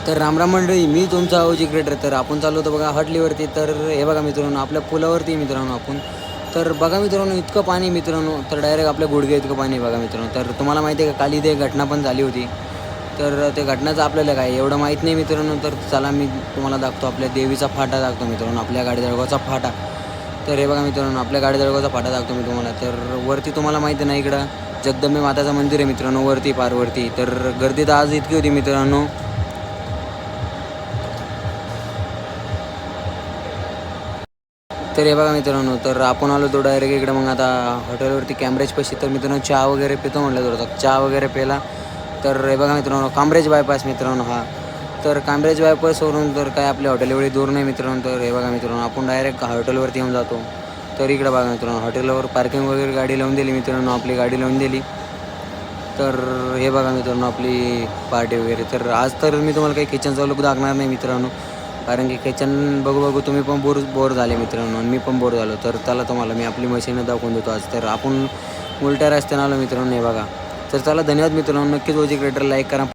तर रामराम मंडळी, मी तुमचा ओजी क्रिएटर. तर आपण चाललो होतो बघा हटलीवरती. तर हे बघा मित्रांनो, आपल्या पुलावरती मित्रांनो आपण. तर बघा मित्रांनो, इतकं पाणी मित्रांनो, तर डायरेक्ट आपल्या गुडघे इतकं पाणी बघा मित्रांनो. तर तुम्हाला माहिती आहे का, काल इथे घटना पण झाली होती. तर ते घटनाचं आपल्याला काय एवढं माहीत नाही मित्रांनो. तर चला मी तुम्हाला दाखवतो, आपल्या देवीचा फाटा दाखवतो मित्रांनो, आपल्या गाडी जळगावचा फाटा. तर हे बघा मित्रांनो, आपल्या गाडी जळगावचा फाटा दाखवतो मी तुम्हाला. तर वरती तुम्हाला माहिती आहे ना, इकडं जगदंबे माताचं मंदिर आहे मित्रांनो, वरती पारवरती. तर गर्दी तर आज इतकी होती मित्रांनो. तर हे बघा मित्रांनो, तर आपण आलो तो डायरेक्ट इकडे. मग आता हॉटेलवरती कॅम्ब्रेजपाशी. तर मित्रांनो चहा वगैरे पितो म्हटलं थोडंसं, चहा वगैरे पेला. तर हे बघा मित्रांनो, कांब्रेज बायपास मित्रांनो हा. तर कांब्रेज बायपासवरून तर काय आपल्या हॉटेल एवढी दूर नाही मित्रांनो. तर हे बघा मित्रांनो, आपण डायरेक्ट हॉटेलवरती येऊन जातो. तर इकडे बघा मित्रांनो, हॉटेलवर पार्किंग वगैरे गाडी लावून दिली मित्रांनो, आपली गाडी लावून दिली. तर हे बघा मित्रांनो, आपली पार्टी वगैरे. तर आज तर मी तुम्हाला काही किचनचा लुक दाखवणार नाही मित्रांनो, कारण की किचन बघू बघू तुम्ही पण बोर झाले मित्रांनो, आणि मी पण बोर झालो. तर चला तुम्हाला मी आपली मशीन दाखवून देतो आज. तर आपण उलट्या रस्त्याने आलो मित्रांनो, हे बघा. तर चला, धन्यवाद मित्रांनो. नक्कीच ओजी क्रिएटर लाईक करा.